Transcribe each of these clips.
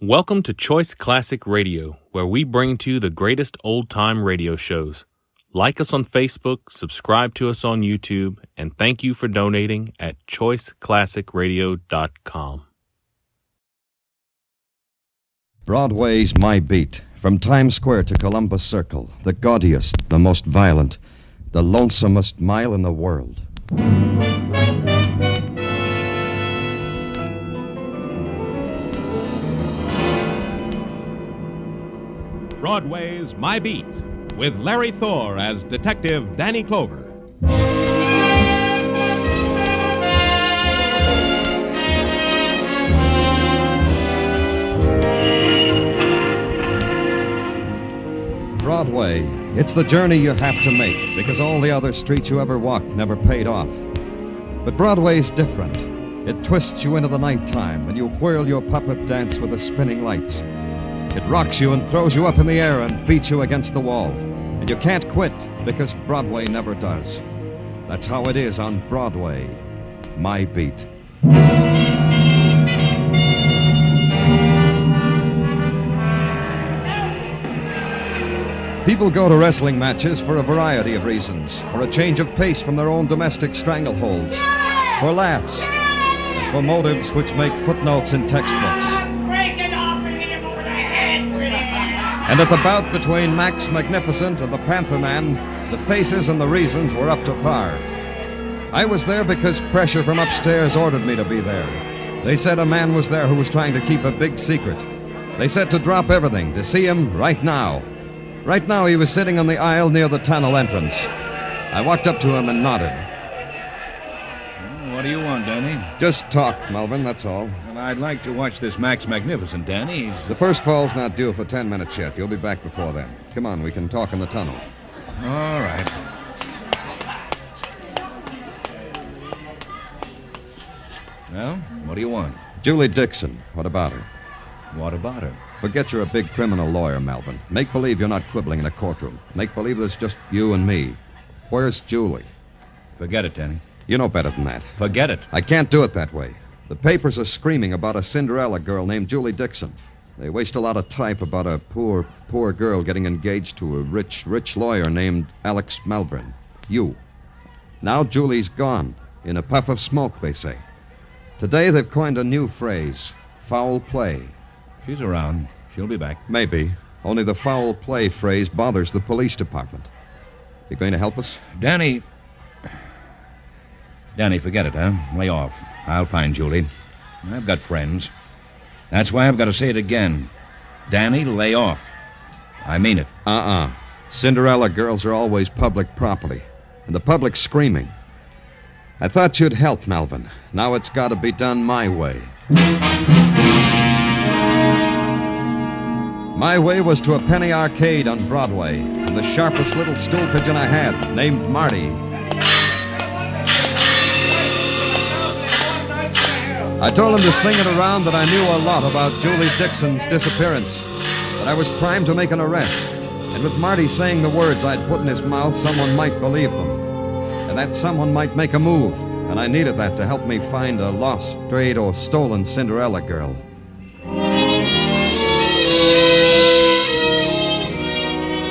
Welcome to Choice Classic Radio, where we bring to you the greatest old-time radio shows. Like us on Facebook, subscribe to us on YouTube, and thank you for donating at choiceclassicradio.com. Broadway's My Beat. From Times Square to Columbus Circle, the gaudiest, the most violent, the lonesomest mile in the world. Broadway's My Beat, with Larry Thor as Detective Danny Clover. Broadway, it's the journey you have to make, because all the other streets you ever walked never paid off. But Broadway's different. It twists you into the nighttime, and you whirl your puppet dance with the spinning lights. It rocks you and throws you up in the air and beats you against the wall. And you can't quit, because Broadway never does. That's how it is on Broadway. My Beat. People go to wrestling matches for a variety of reasons. For a change of pace from their own domestic strangleholds. For laughs. And for motives which make footnotes in textbooks. And at the bout between Max Magnificent and the Panther Man, the faces and the reasons were up to par. I was there because pressure from upstairs ordered me to be there. They said a man was there who was trying to keep a big secret. They said to drop everything, to see him right now. Right now he was sitting on the aisle near the tunnel entrance. I walked up to him and nodded. What do you want, Danny? Just talk, Melvin, that's all. Well, I'd like to watch this Max Magnificent, Danny. The first fall's not due for 10 minutes yet. You'll be back before then. Come on, we can talk in the tunnel. All right. Well, what do you want? Julie Dixon. What about her? What about her? Forget you're a big criminal lawyer, Melvin. Make believe you're not quibbling in a courtroom. Make believe there's just you and me. Where's Julie? Forget it, Danny. You know better than that. Forget it. I can't do it that way. The papers are screaming about a Cinderella girl named Julie Dixon. They waste a lot of type about a poor girl getting engaged to a rich lawyer named Alex Melvin. You. Now Julie's gone. In a puff of smoke, they say. Today they've coined a new phrase. Foul play. She's around. She'll be back. Maybe. Only the foul play phrase bothers the police department. You going to help us? Danny, forget it, huh? Lay off. I'll find Julie. I've got friends. That's why I've got to say it again. Danny, lay off. I mean it. Cinderella girls are always public property. And the public's screaming. I thought you'd help, Melvin. Now it's got to be done my way. My way was to a penny arcade on Broadway, and the sharpest little stool pigeon I had, named Marty. I told him to sing it around that I knew a lot about Julie Dixon's disappearance, that I was primed to make an arrest, and with Marty saying the words I'd put in his mouth, someone might believe them, and that someone might make a move, and I needed that to help me find a lost, strayed, or stolen Cinderella girl.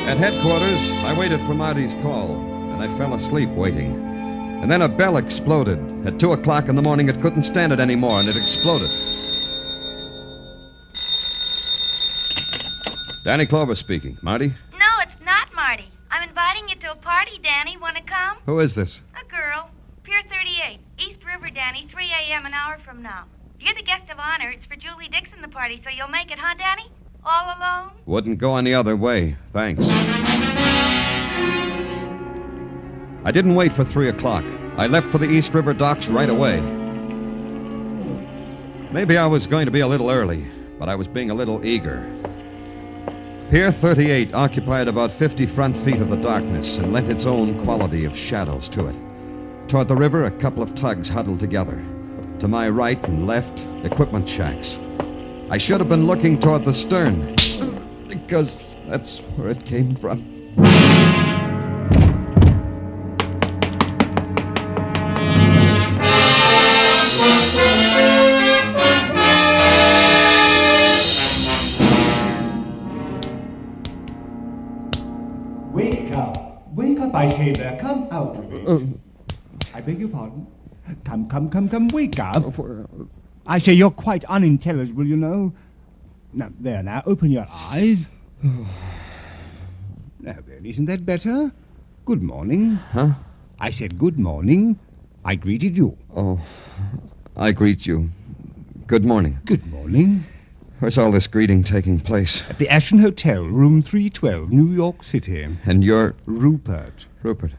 At headquarters, I waited for Marty's call, and I fell asleep waiting. And then a bell exploded. At 2 o'clock in the morning, it couldn't stand it anymore, and it exploded. Danny Clover speaking. Marty? No, it's not Marty. I'm inviting you to a party, Danny. Want to come? Who is this? A girl. Pier 38. East River, Danny. 3 a.m. an hour from now. You're the guest of honor. It's for Julie Dixon, the party, so you'll make it, huh, Danny? All alone? Wouldn't go any other way. Thanks. I didn't wait for 3 o'clock. I left for the East River docks right away. Maybe I was going to be a little early, but I was being a little eager. Pier 38 occupied about 50 front feet of the darkness and lent its own quality of shadows to it. Toward the river, a couple of tugs huddled together. To my right and left, equipment shacks. I should have been looking toward the stern, because that's where it came from. I say there, come out of it. I beg your pardon. Come, wake up. I say you're quite unintelligible, you know. Now, open your eyes. Now then, isn't that better? Good morning. Huh? I said good morning. I greeted you. Oh, I greet you. Good morning. Good morning. Where's all this greeting taking place? At the Ashton Hotel, room 312, New York City. And you're... Rupert. Rupert.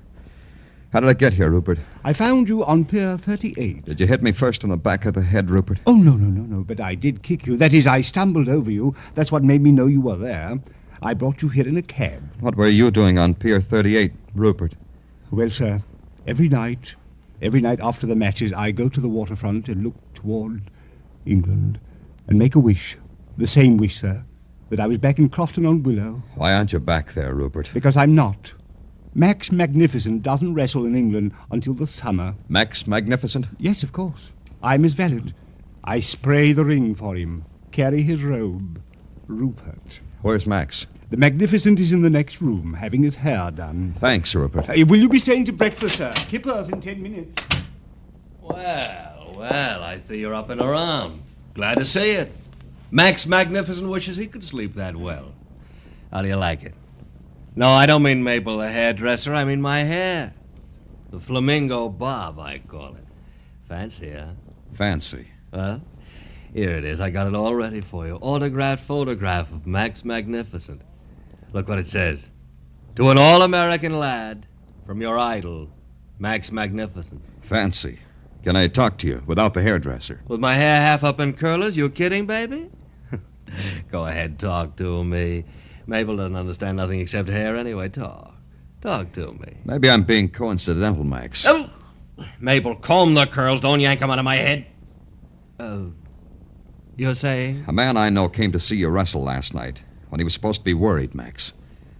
How did I get here, Rupert? I found you on Pier 38. Did you hit me first on the back of the head, Rupert? Oh, no, but I did kick you. That is, I stumbled over you. That's what made me know you were there. I brought you here in a cab. What were you doing on Pier 38, Rupert? Well, sir, every night after the matches, I go to the waterfront and look toward England and make a wish. The same wish, sir, that I was back in Crofton-on-Willow. Why aren't you back there, Rupert? Because I'm not. Max Magnificent doesn't wrestle in England until the summer. Max Magnificent? Yes, of course. I'm his valet. I spray the ring for him, carry his robe. Rupert. Where's Max? The Magnificent is in the next room, having his hair done. Thanks, Rupert. Will you be staying to breakfast, sir? Kippers in 10 minutes. Well, I see you're up and around. Glad to see it. Max Magnificent wishes he could sleep that well. How do you like it? No, I don't mean Mabel the hairdresser. I mean my hair. The flamingo bob, I call it. Fancy, huh? Fancy. Well, here it is. I got it all ready for you. Autographed photograph of Max Magnificent. Look what it says. To an all-American lad, from your idol, Max Magnificent. Fancy. Can I talk to you without the hairdresser? With my hair half up in curlers? You kidding, baby? Go ahead, talk to me. Mabel doesn't understand nothing except hair anyway. Talk to me. Maybe I'm being coincidental, Max. Oh! Mabel, comb the curls. Don't yank them out of my head. You're saying? A man I know came to see you wrestle last night when he was supposed to be worried, Max.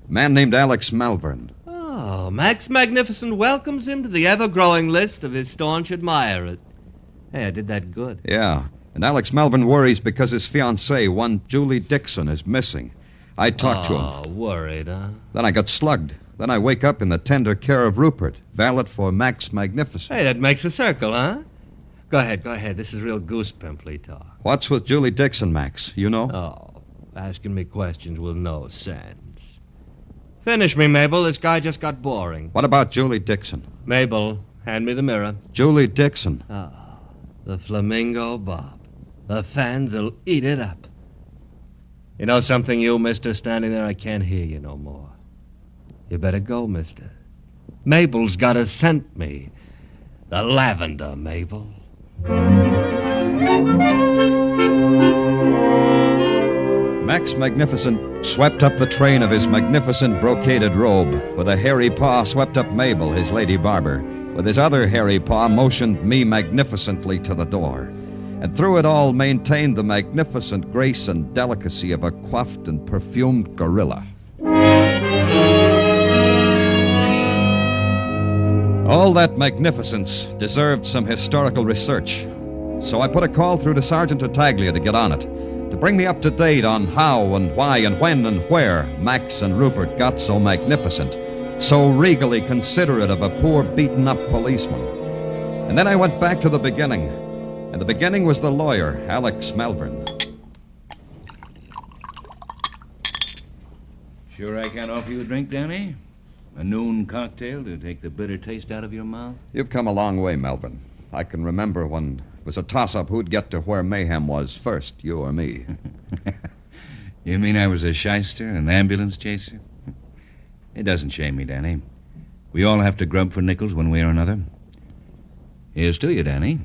A man named Alex Malvern. Oh, Max Magnificent welcomes him to the ever-growing list of his staunch admirers. Hey, I did that good. Yeah, and Alex Malvern worries because his fiancée, one Julie Dixon, is missing. I talked to him. Oh, worried, huh? Then I got slugged. Then I wake up in the tender care of Rupert, valet for Max Magnificent. Hey, that makes a circle, huh? Go ahead. This is real goose pimply talk. What's with Julie Dixon, Max? You know? Oh, asking me questions with no sense. Finish me, Mabel. This guy just got boring. What about Julie Dixon? Mabel, hand me the mirror. Julie Dixon. Oh, the flamingo bob. The fans'll eat it up. You know something, you, mister, standing there? I can't hear you no more. You better go, mister. Mabel's gotta scent me. The lavender, Mabel. Max Magnificent swept up the train of his magnificent brocaded robe. With a hairy paw swept up Mabel, his lady barber. With his other hairy paw motioned me magnificently to the door. And through it all maintained the magnificent grace and delicacy of a coiffed and perfumed gorilla. All that magnificence deserved some historical research. So I put a call through to Sergeant Tartaglia to get on it, to bring me up to date on how and why and when and where Max and Rupert got so magnificent, so regally considerate of a poor beaten-up policeman. And then I went back to the beginning, and the beginning was the lawyer, Alex Malvern. Sure I can't offer you a drink, Danny? A noon cocktail to take the bitter taste out of your mouth? You've come a long way, Melvin. I can remember when it was a toss-up who'd get to where mayhem was first, you or me. You mean I was a shyster, an ambulance chaser? It doesn't shame me, Danny. We all have to grub for nickels one way or another. Here's to you, Danny.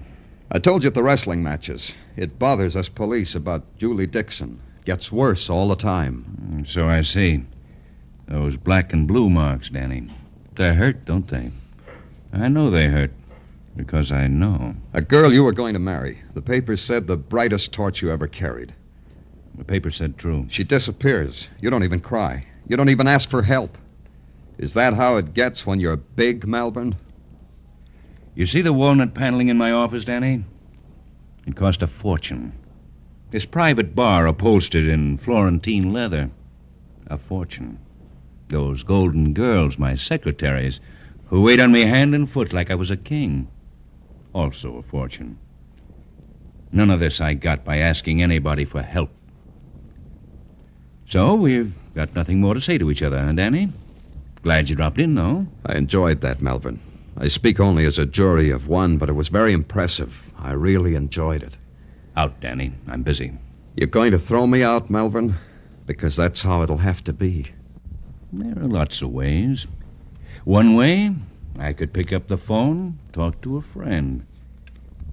I told you at the wrestling matches. It bothers us police about Julie Dixon. Gets worse all the time. So I see. Those black and blue marks, Danny. They hurt, don't they? I know they hurt. Because I know. A girl you were going to marry. The papers said the brightest torch you ever carried. The paper said true. She disappears. You don't even cry. You don't even ask for help. Is that how it gets when you're big, Malvern? You see the walnut paneling in my office, Danny? It cost a fortune. This private bar upholstered in Florentine leather. A fortune. Those golden girls, my secretaries, who wait on me hand and foot like I was a king. Also a fortune. None of this I got by asking anybody for help. So we've got nothing more to say to each other, huh, Danny? Glad you dropped in, though. I enjoyed that, Melvin. I speak only as a jury of one, but it was very impressive. I really enjoyed it. Out, Danny. I'm busy. You're going to throw me out, Melvin? Because that's how it'll have to be. There are lots of ways. One way, I could pick up the phone, talk to a friend.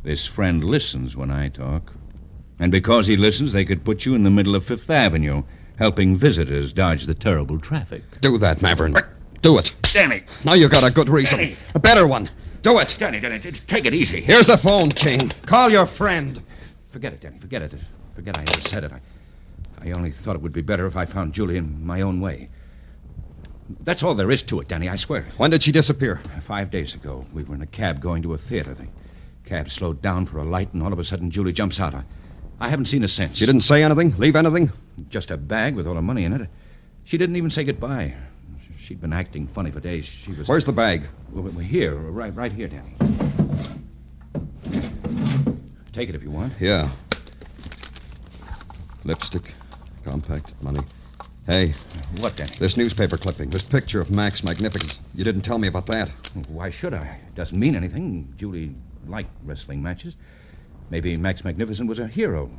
This friend listens when I talk. And because he listens, they could put you in the middle of Fifth Avenue, helping visitors dodge the terrible traffic. Do that, Melvin. Do it. Danny! Now you got a good reason. Danny. A better one. Do it. Danny, take it easy. Here's the phone, King. Call your friend. Forget it, Danny, forget it. Forget I ever said it. I only thought it would be better if I found Julie in my own way. That's all there is to it, Danny, I swear. When did she disappear? 5 days ago. We were in a cab going to a theater. The cab slowed down for a light, and all of a sudden Julie jumps out. I haven't seen her since. She didn't say anything? Leave anything? Just a bag with all the money in it. She didn't even say goodbye. She'd been acting funny for days. She was... Where's the bag? We're here, right here, Danny. Take it if you want. Yeah. Lipstick, compact, money. Hey. What, Danny? This newspaper clipping, this picture of Max Magnificent. You didn't tell me about that. Why should I? It doesn't mean anything. Julie liked wrestling matches. Maybe Max Magnificent was a hero.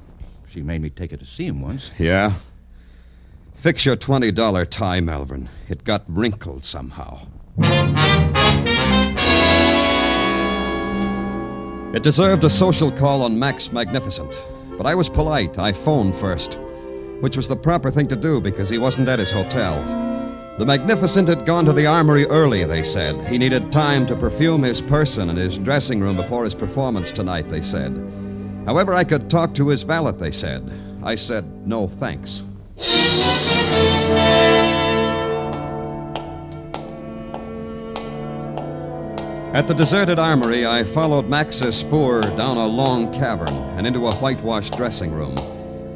She made me take her to see him once. Yeah? Fix your $20 tie, Melvin. It got wrinkled somehow. It deserved a social call on Max Magnificent. But I was polite. I phoned first, which was the proper thing to do because he wasn't at his hotel. The Magnificent had gone to the armory early, they said. He needed time to perfume his person and his dressing room before his performance tonight, they said. However, I could talk to his valet, they said. I said, no, thanks. At the deserted armory, I followed Max's spoor down a long cavern and into a whitewashed dressing room.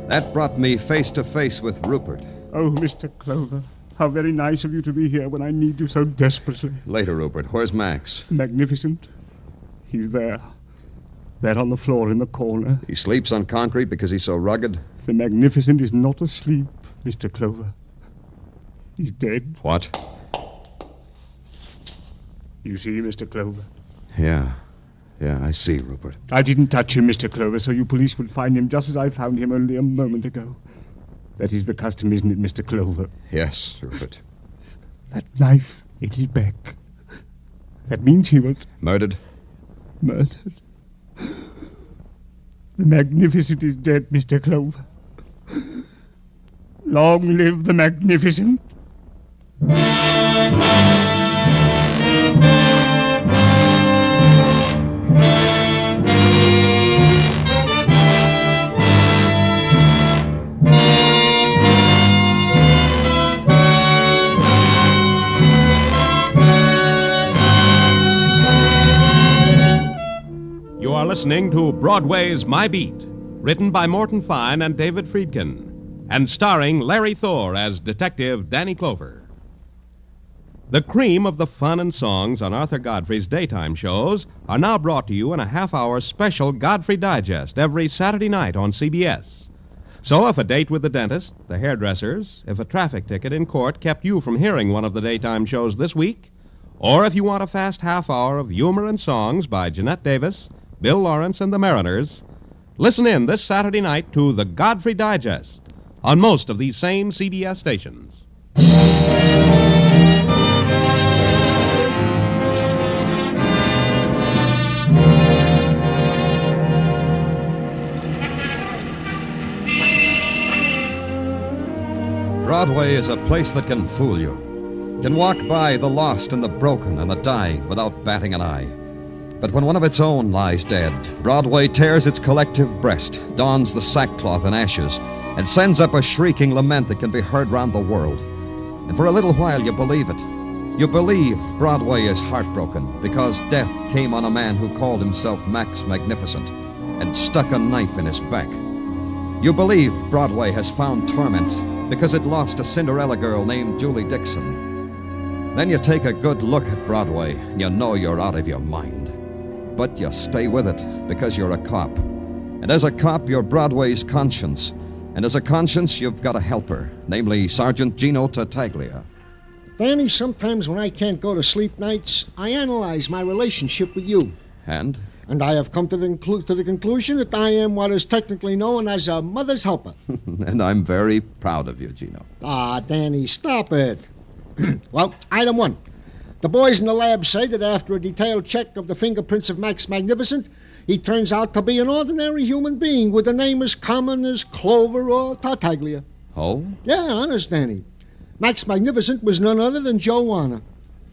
That brought me face to face with Rupert. Oh, Mr. Clover, how very nice of you to be here when I need you so desperately. Later, Rupert. Where's Max? Magnificent. He's there. There on the floor in the corner. He sleeps on concrete because he's so rugged? The Magnificent is not asleep, Mr. Clover. He's dead. What? You see, Mr. Clover? Yeah, I see, Rupert. I didn't touch him, Mr. Clover, so you police would find him just as I found him only a moment ago. That is the custom, isn't it, Mr. Clover? Yes, Rupert. That knife in his back. That means he was... Murdered? Murdered. The Magnificent is dead, Mr. Clover. Long live the Magnificent. You are listening to Broadway's My Beat, written by Morton Fine and David Friedkin, and starring Larry Thor as Detective Danny Clover. The cream of the fun and songs on Arthur Godfrey's daytime shows are now brought to you in a half-hour special Godfrey Digest every Saturday night on CBS. So if a date with the dentist, the hairdressers, if a traffic ticket in court kept you from hearing one of the daytime shows this week, or if you want a fast half hour of humor and songs by Jeanette Davis, Bill Lawrence, and the Mariners, listen in this Saturday night to the Godfrey Digest on most of these same CBS stations. Broadway is a place that can fool you. Can walk by the lost and the broken and the dying without batting an eye. But when one of its own lies dead, Broadway tears its collective breast, dons the sackcloth and ashes, and sends up a shrieking lament that can be heard round the world. And for a little while you believe it. You believe Broadway is heartbroken because death came on a man who called himself Max Magnificent and stuck a knife in his back. You believe Broadway has found torment because it lost a Cinderella girl named Julie Dixon. Then you take a good look at Broadway, and you know you're out of your mind. But you stay with it, because you're a cop. And as a cop, you're Broadway's conscience. And as a conscience, you've got a helper, namely Sergeant Gino Tartaglia. Danny, sometimes when I can't go to sleep nights, I analyze my relationship with you. And? And I have come to the conclusion that I am what is technically known as a mother's helper. And I'm very proud of you, Gino. Ah, Danny, stop it. Well, item 1. The boys in the lab say that after a detailed check of the fingerprints of Max Magnificent, he turns out to be an ordinary human being with a name as common as Clover or Tartaglia. Oh? Yeah, honest, Danny. Max Magnificent was none other than Joe Warner.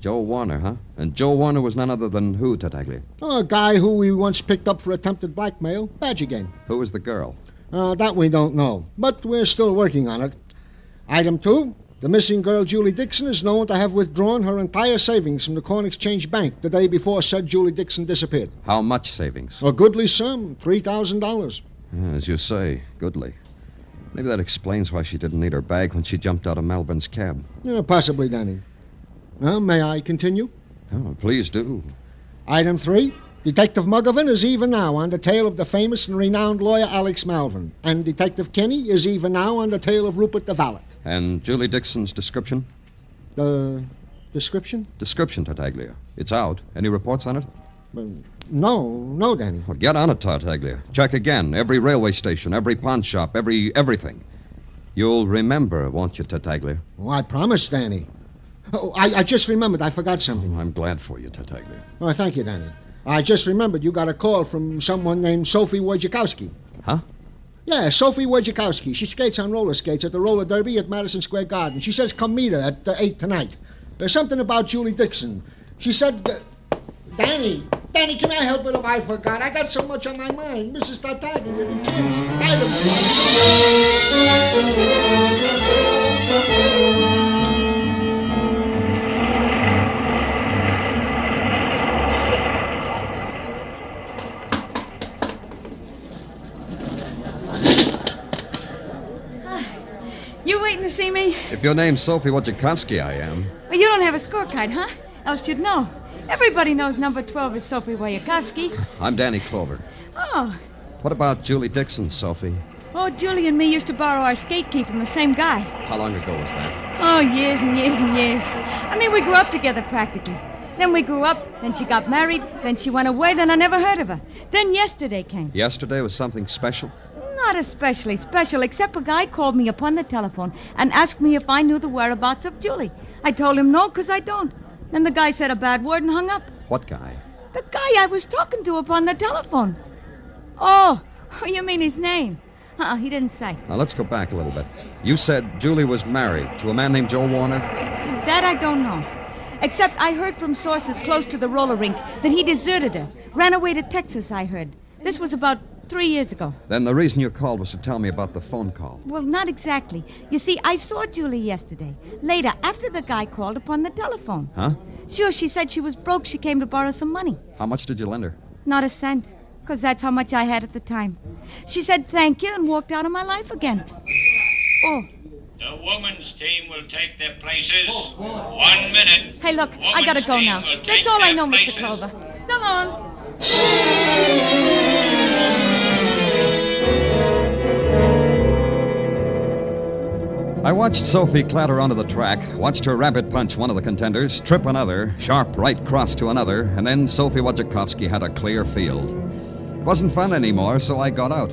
Joe Warner, huh? And Joe Warner was none other than who, Tartaglia? Oh, a guy who we once picked up for attempted blackmail. Badger game. Who was the girl? That we don't know, but we're still working on it. Item 2. The missing girl, Julie Dixon, is known to have withdrawn her entire savings from the Corn Exchange Bank the day before said Julie Dixon disappeared. How much savings? A goodly sum, $3,000. As you say, goodly. Maybe that explains why she didn't need her bag when she jumped out of Melbourne's cab. Yeah, possibly, Danny. May I continue? Oh, please do. Item 3. Detective Muggovan is even now on the tail of the famous and renowned lawyer Alex Malvern. And Detective Kinney is even now on the tail of Rupert the Valet. And Julie Dixon's description? Description? Description, Tartaglia. It's out. Any reports on it? No, Danny. Well, get on it, Tartaglia. Check again. Every railway station, every pawn shop, everything. You'll remember, won't you, Tartaglia? Oh, I promise, Danny. Oh, I just remembered. I forgot something. Oh, I'm glad for you, Tartaglia. Oh, thank you, Danny. I just remembered you got a call from someone named Sophie Wojciechowski. Huh? Yeah, Sophie Wojciechowski. She skates on roller skates at the roller derby at Madison Square Garden. She says come meet her at 8 tonight. There's something about Julie Dixon. She said... Danny, can I help it if I forgot? I got so much on my mind. Mrs. Tartaglia, the kids, items. You waiting to see me? If your name's Sophie Wojciechowski, I am. Well, you don't have a scorecard, huh? Else you'd know. Everybody knows number 12 is Sophie Wojciechowski. I'm Danny Clover. Oh. What about Julie Dixon, Sophie? Oh, Julie and me used to borrow our skate key from the same guy. How long ago was that? Oh, years and years and years. I mean, we grew up together practically. Then we grew up, then she got married, then she went away, then I never heard of her. Then yesterday came. Yesterday was something special? Not especially special, except a guy called me upon the telephone and asked me if I knew the whereabouts of Julie. I told him no, 'cause I don't. Then the guy said a bad word and hung up. What guy? The guy I was talking to upon the telephone. Oh, you mean his name? He didn't say. Now, let's go back a little bit. You said Julie was married to a man named Joe Warner? That I don't know. Except I heard from sources close to the roller rink that he deserted her. Ran away to Texas, I heard. This was about 3 years ago. Then the reason you called was to tell me about the phone call. Well, not exactly. You see, I saw Julie yesterday. Later, after the guy called upon the telephone. Huh? Sure, she said she was broke. She came to borrow some money. How much did you lend her? Not a cent, 'cause that's how much I had at the time. She said thank you and walked out of my life again. Oh. The women's team will take their places. 1 minute. Hey, look, I gotta go now. That's all I know, Mr. Clover. So long. I watched Sophie clatter onto the track, watched her rabbit punch one of the contenders, trip another, sharp right cross to another, and then Sophie Wojciechowski had a clear field. It wasn't fun anymore, so I got out.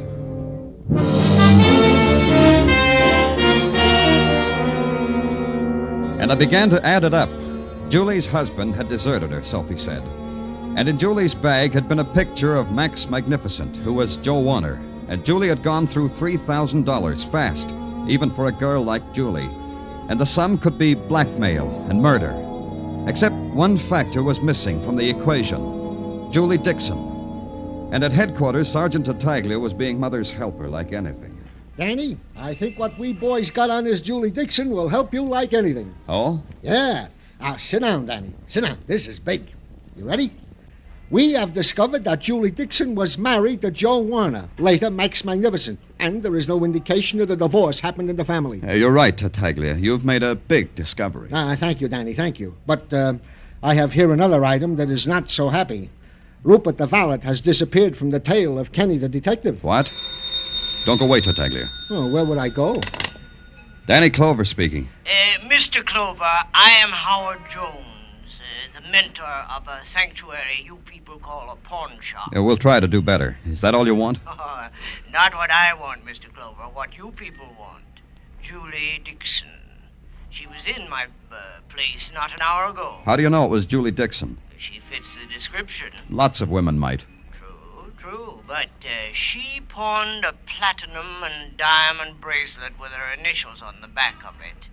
And I began to add it up. Julie's husband had deserted her, Sophie said. And in Julie's bag had been a picture of Max Magnificent, who was Joe Warner. And Julie had gone through $3,000 fast, even for a girl like Julie. And the sum could be blackmail and murder. Except one factor was missing from the equation: Julie Dixon. And at headquarters, Sergeant Tartaglia was being Mother's helper like anything. Danny, I think what we boys got on this Julie Dixon will help you like anything. Oh? Yeah. Now, sit down, Danny. Sit down. This is big. You ready? We have discovered that Julie Dixon was married to Joe Warner, later Max Magnificent, and there is no indication that a divorce happened in the family. You're right, Tartaglia. You've made a big discovery. Thank you, Danny, thank you. But I have here another item that is not so happy. Rupert the valet has disappeared from the tale of Kenny the detective. What? Don't go away, Tartaglia. Oh, where would I go? Danny Clover speaking. Mr. Clover, I am Howard Jones, the mentor of a sanctuary you people call a pawn shop. We'll try to do better. Is that all you want? Not what I want, Mr. Clover, what you people want. Julie Dixon. She was in my place not an hour ago. How do you know it was Julie Dixon? She fits the description. Lots of women might. True, but she pawned a platinum and diamond bracelet with her initials on the back of it.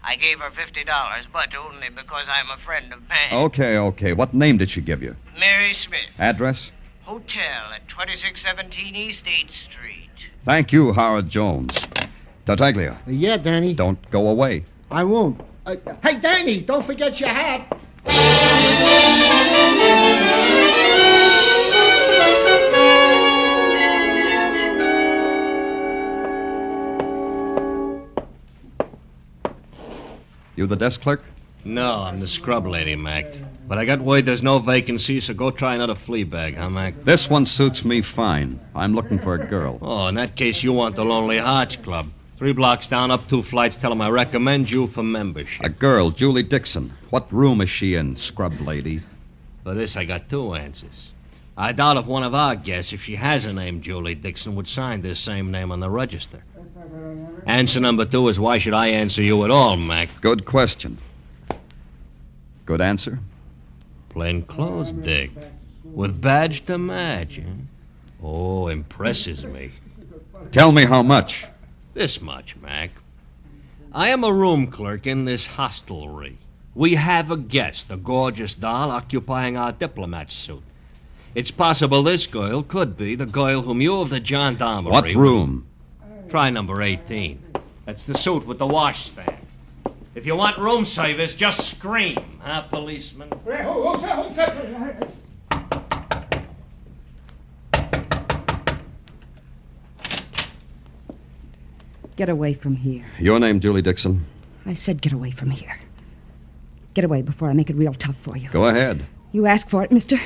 I gave her $50, but only because I'm a friend of mine. Okay. What name did she give you? Mary Smith. Address? Hotel at 2617 East 8th Street. Thank you, Howard Jones. Tartaglia. Yeah, Danny. Don't go away. I won't. Hey, Danny, don't forget your hat. You the desk clerk? No, I'm the scrub lady, Mac. But I got word there's no vacancy, so go try another flea bag, huh, Mac? This one suits me fine. I'm looking for a girl. Oh, in that case, you want the Lonely Hearts Club. 3 blocks down, up 2 flights, tell them I recommend you for membership. A girl, Julie Dixon. What room is she in, scrub lady? For this, I got 2 answers. I doubt if one of our guests, if she has a name Julie Dixon, would sign this same name on the register. Answer number 2 is why should I answer you at all, Mac? Good question. Good answer? Plain clothes, Dick. With badge to match, huh? Oh, impresses me. Tell me how much. This much, Mac. I am a room clerk in this hostelry. We have a guest, a gorgeous doll occupying our diplomat suit. It's possible this girl could be the girl whom you of the gendarmerie... What room? Try number 18. That's the suit with the washstand. If you want room service, just scream, huh, policeman? Get away from here. Your name, Julie Dixon? I said get away from here. Get away before I make it real tough for you. Go ahead. You asked for it, mister.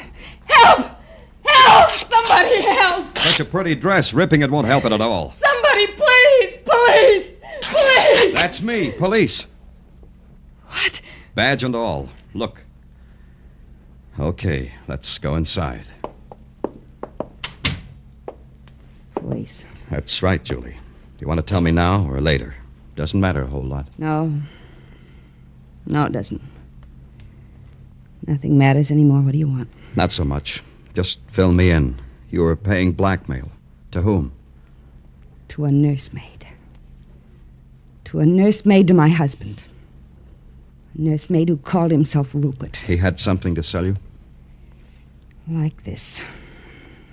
Help! Help! Somebody help! Such a pretty dress. Ripping it won't help it at all. Somebody, please! Police! Please! That's me, police. What? Badge and all. Look. Okay, let's go inside. Police. That's right, Julie. You want to tell me now or later? Doesn't matter a whole lot. No. No, it doesn't. Nothing matters anymore. What do you want? Not so much. Just fill me in. You were paying blackmail. To whom? To a nursemaid. To a nursemaid to my husband. A nursemaid who called himself Rupert. He had something to sell you? Like this.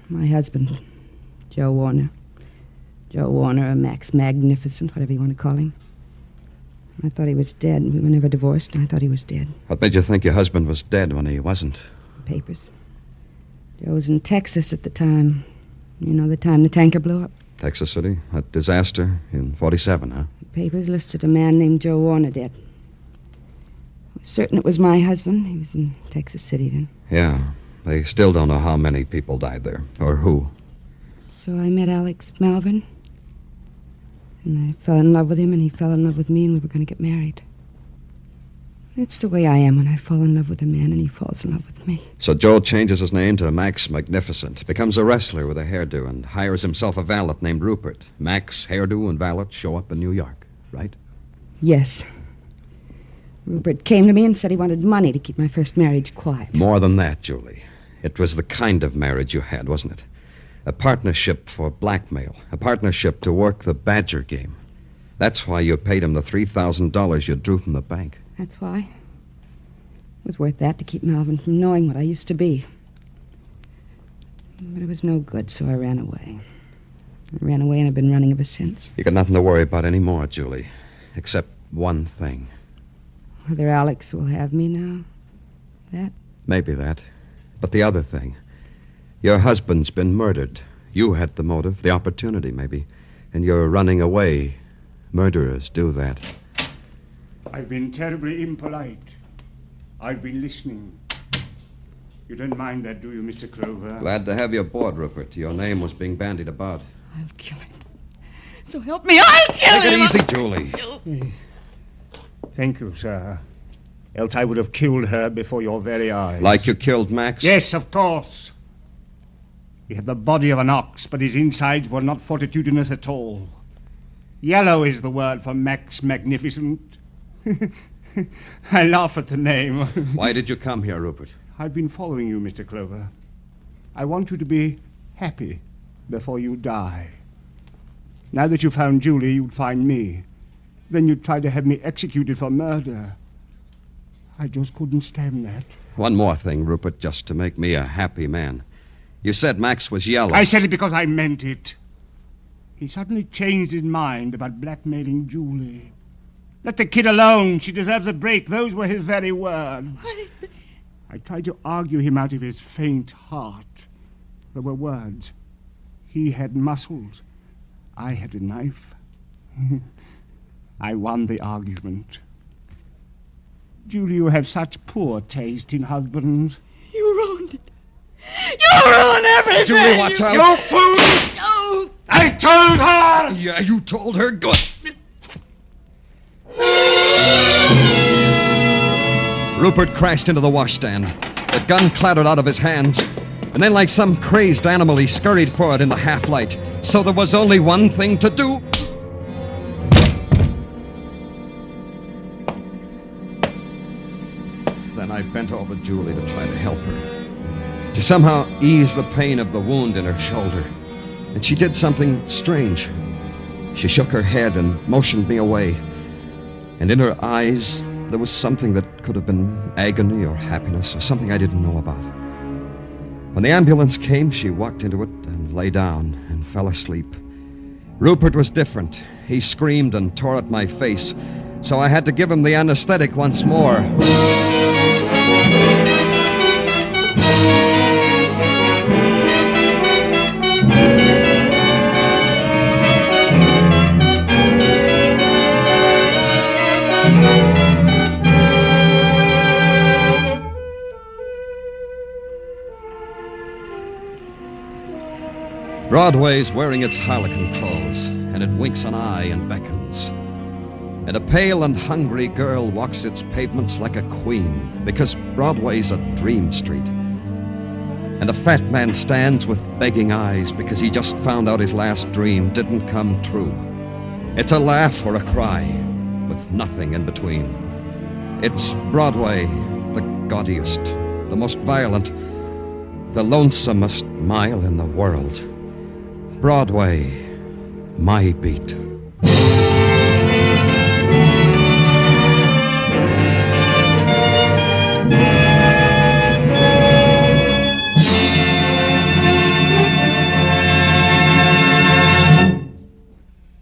My husband, Joe Warner. Joe Warner, or Max Magnificent, whatever you want to call him. I thought he was dead. We were never divorced, and I thought he was dead. What made you think your husband was dead when he wasn't? Papers. Joe was in Texas at the time. You know, the time the tanker blew up. Texas City? That disaster in 47, huh? The papers listed a man named Joe Warner dead. I was certain it was my husband. He was in Texas City then. Yeah. They still don't know how many people died there, or who. So I met Alex Malvern. And I fell in love with him, and he fell in love with me, and we were going to get married. That's the way I am when I fall in love with a man and he falls in love with me. So Joe changes his name to Max Magnificent, becomes a wrestler with a hairdo, and hires himself a valet named Rupert. Max, hairdo, and valet show up in New York, right? Yes. Rupert came to me and said he wanted money to keep my first marriage quiet. More than that, Julie. It was the kind of marriage you had, wasn't it? A partnership for blackmail. A partnership to work the Badger game. That's why you paid him the $3,000 you drew from the bank. That's why. It was worth that to keep Malvin from knowing what I used to be. But it was no good, so I ran away. I ran away, and I've been running ever since. You got nothing to worry about anymore, Julie. Except one thing. Whether Alex will have me now. That? Maybe that. But the other thing, your husband's been murdered. You had the motive, the opportunity, maybe, and you're running away. Murderers do that. I've been terribly impolite. I've been listening. You don't mind that, do you, Mr. Clover? Glad to have you aboard, Rupert. Your name was being bandied about. I'll kill him. So help me, I'll kill him! Take it easy, Julie. Thank you, sir. Else I would have killed her before your very eyes. Like you killed Max? Yes, of course. He had the body of an ox, but his insides were not fortitudinous at all. Yellow is the word for Max Magnificent. I laugh at the name. Why did you come here, Rupert? I've been following you, Mr. Clover. I want you to be happy before you die. Now that you found Julie, you'd find me. Then you'd try to have me executed for murder. I just couldn't stand that. One more thing, Rupert, just to make me a happy man. You said Max was yellow. I said it because I meant it. He suddenly changed his mind about blackmailing Julie. Let the kid alone. She deserves a break. Those were his very words. I tried to argue him out of his faint heart. There were words. He had muscles. I had a knife. I won the argument. Julie, you have such poor taste in husbands. You ruined it. You ruined everything! Julie, watch out! You fool! No! I told her! Yeah, you told her. Good. Rupert crashed into the washstand. The gun clattered out of his hands. And then, like some crazed animal, he scurried for it in the half-light. So there was only one thing to do. Then I bent over Julie to try to help her, to somehow ease the pain of the wound in her shoulder. And she did something strange. She shook her head and motioned me away. And in her eyes, there was something that could have been agony or happiness or something I didn't know about. When the ambulance came, she walked into it and lay down and fell asleep. Rupert was different. He screamed and tore at my face, so I had to give him the anesthetic once more. Broadway's wearing its harlequin clothes, and it winks an eye and beckons. And a pale and hungry girl walks its pavements like a queen, because Broadway's a dream street. And a fat man stands with begging eyes because he just found out his last dream didn't come true. It's a laugh or a cry, with nothing in between. It's Broadway, the gaudiest, the most violent, the lonesomest mile in the world. Broadway, my beat.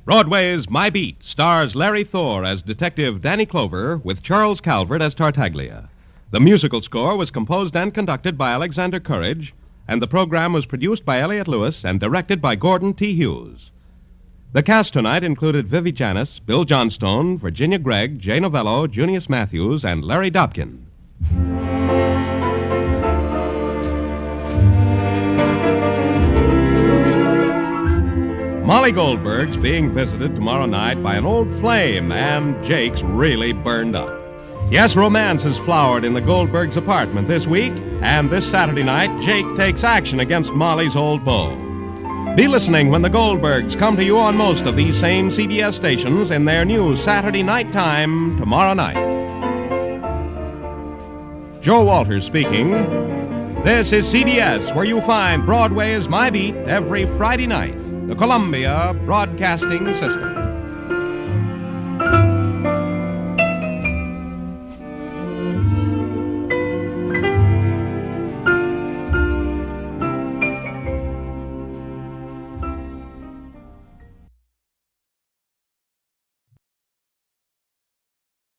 Broadway's My Beat stars Larry Thor as Detective Danny Clover with Charles Calvert as Tartaglia. The musical score was composed and conducted by Alexander Courage, and the program was produced by Elliott Lewis and directed by Gordon T. Hughes. The cast tonight included Vivi Janis, Bill Johnstone, Virginia Gregg, Jay Novello, Junius Matthews, and Larry Dobkin. Molly Goldberg's being visited tomorrow night by an old flame, and Jake's really burned up. Yes, romance has flowered in the Goldbergs' apartment this week, and this Saturday night, Jake takes action against Molly's old beau. Be listening when the Goldbergs come to you on most of these same CBS stations in their new Saturday night time tomorrow night. Joe Walters speaking. This is CBS, where you find Broadway's My Beat every Friday night. The Columbia Broadcasting System.